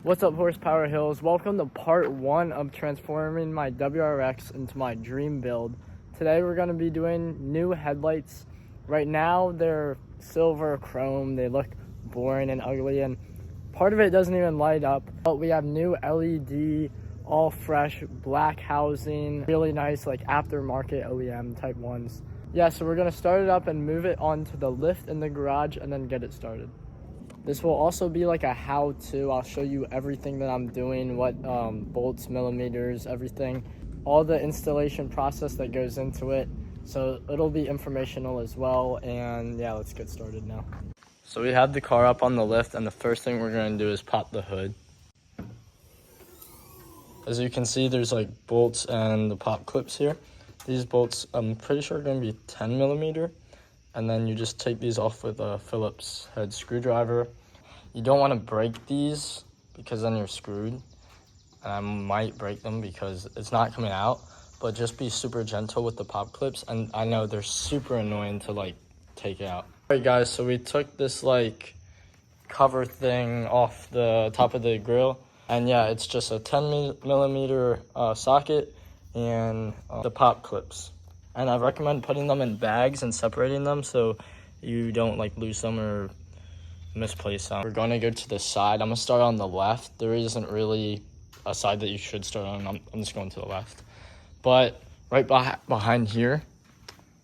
What's up, Horsepower Hills? Welcome to part one of transforming my WRX into my dream build. Today we're going to be doing new headlights. Right now they're silver chrome. They look boring and ugly, and part of it doesn't even light up. But we have new LED, all fresh black housing, really nice like aftermarket OEM type ones. Yeah, so we're going to start it up and move it onto the lift in the garage and then get it started. This will also be like a how-to. I'll show you everything that I'm doing, what bolts, millimeters, everything, all the installation process that goes into it. So it'll be informational as well. And yeah, let's get started now. So we have the car up on the lift, and the first thing we're going to do is pop the hood. As you can see, there's like bolts and the pop clips here. These bolts, I'm pretty sure are going to be 10 millimeter. And then you just take these off with a Phillips head screwdriver. You don't want to break these because then you're screwed. And I might break them because it's not coming out, but just be super gentle with the pop clips. And I know they're super annoying to like take out. All right guys, so we took this like cover thing off the top of the grill. And yeah, it's just a 10 millimeter socket and the pop clips. And I recommend putting them in bags and separating them so you don't like lose them or misplace them. We're going to go to the side. I'm going to start on the left. There isn't really a side that you should start on. I'm just going to the left. But right behind here,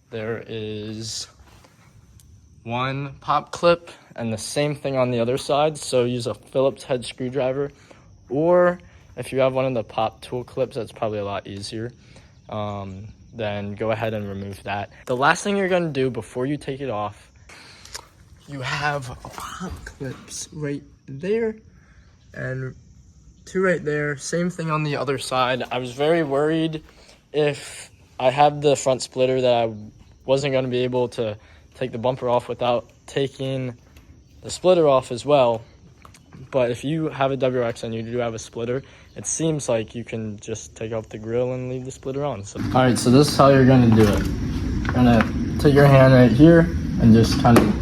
there is one pop clip and the same thing on the other side. So use a Phillips head screwdriver, or if you have one of the pop tool clips, that's probably a lot easier. Then go ahead and remove that. The last thing you're going to do before you take it off, you have pop clips right there and two right there. Same thing on the other side. I was very worried if I had the front splitter that I wasn't going to be able to take the bumper off without taking the splitter off as well. But if you have a WRX and you do have a splitter, it seems like you can just take off the grill and leave the splitter on. So. All right, so this is how you're going to do it. You're going to take your hand right here and just kind of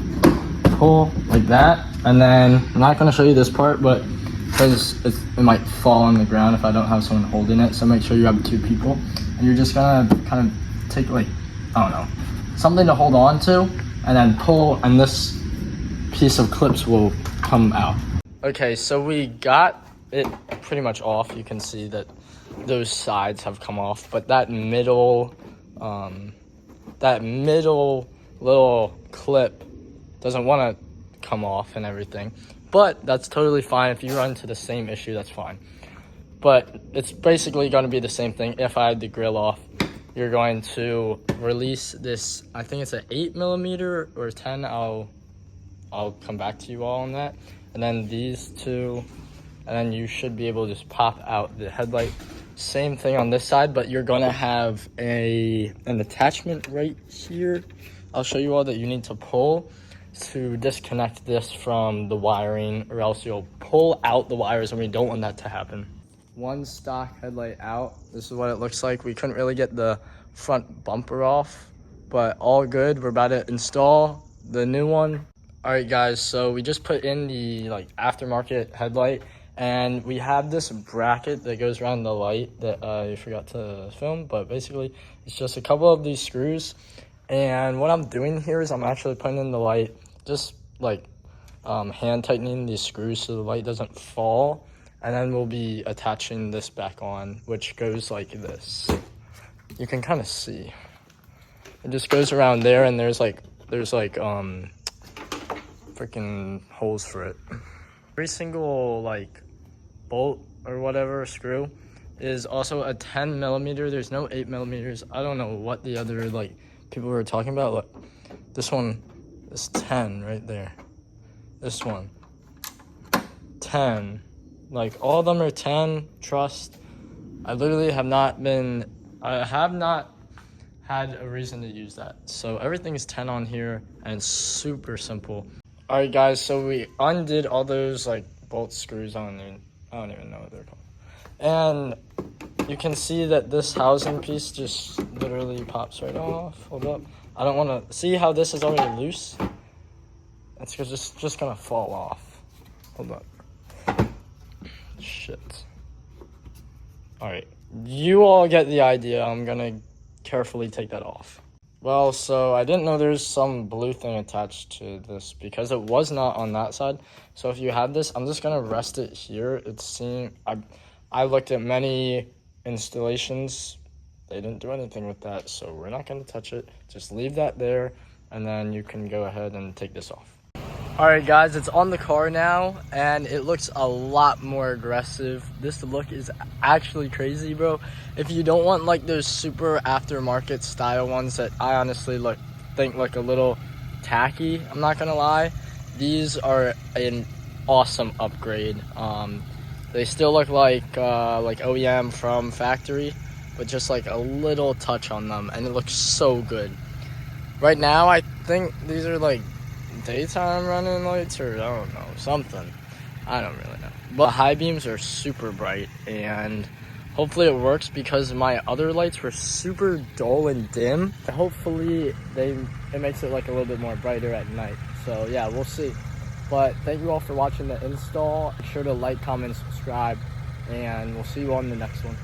pull like that. And then I'm not going to show you this part, but because it might fall on the ground if I don't have someone holding it. So make sure you have two people. And you're just going to kind of take like, I don't know, something to hold on to and then pull, and this piece of clips will come out. Okay, so we got it pretty much off. You can see that those sides have come off, but that middle little clip doesn't want to come off and everything. But that's totally fine. If you run into the same issue, that's fine. But it's basically going to be the same thing. If I had the grill off, you're going to release this. I think it's an 8 millimeter or 10. I'll come back to you all on that. And then these two, and then you should be able to just pop out the headlight. Same thing on this side, but you're gonna have an attachment right here. I'll show you all that you need to pull to disconnect this from the wiring, or else you'll pull out the wires, and we don't want that to happen. One stock headlight out. This is what it looks like. We couldn't really get the front bumper off, but all good. We're about to install the new one. All right guys, so we just put in the like aftermarket headlight, and we have this bracket that goes around the light that I forgot to film, but basically it's just a couple of these screws. And what I'm doing here is I'm actually putting in the light, just like hand tightening these screws so the light doesn't fall, and then we'll be attaching this back on, which goes like this. You can kind of see it just goes around there, and there's like freaking holes for it. Every single like bolt or whatever screw is also a 10 millimeter. There's no 8 millimeters. I don't know what the other like people were talking about. Look, this one is 10 right there. This one 10. Like all of them are 10. Trust. I literally have not had a reason to use that. So everything is 10 on here, and it's super simple. All right guys, so we undid all those like bolt screws. I don't even know what they're called. And you can see that this housing piece just literally pops right off. Hold up. I don't want to see how this is already loose. It's just gonna fall off. Hold up. shit. All right, you all get the idea. I'm gonna carefully take that off. Well, so I didn't know there's some blue thing attached to this because it was not on that side. So if you have this, I'm just gonna rest it here. I looked at many installations. They didn't do anything with that, so we're not gonna touch it. Just leave that there, and then you can go ahead and take this off. All right, guys, it's on the car now, and it looks a lot more aggressive. This look is actually crazy, bro. If you don't want like those super aftermarket style ones that I honestly think look a little tacky, I'm not gonna lie, these are an awesome upgrade. They still look like OEM from factory, but just like a little touch on them, and it looks so good. Right now, I think these are like daytime running lights, or I don't know, something. I don't really know. But high beams are super bright, and hopefully it works because my other lights were super dull and dim. Hopefully it makes it like a little bit more brighter at night. So yeah, we'll see. But thank you all for watching the install. Make sure to like, comment, subscribe, and we'll see you on the next one.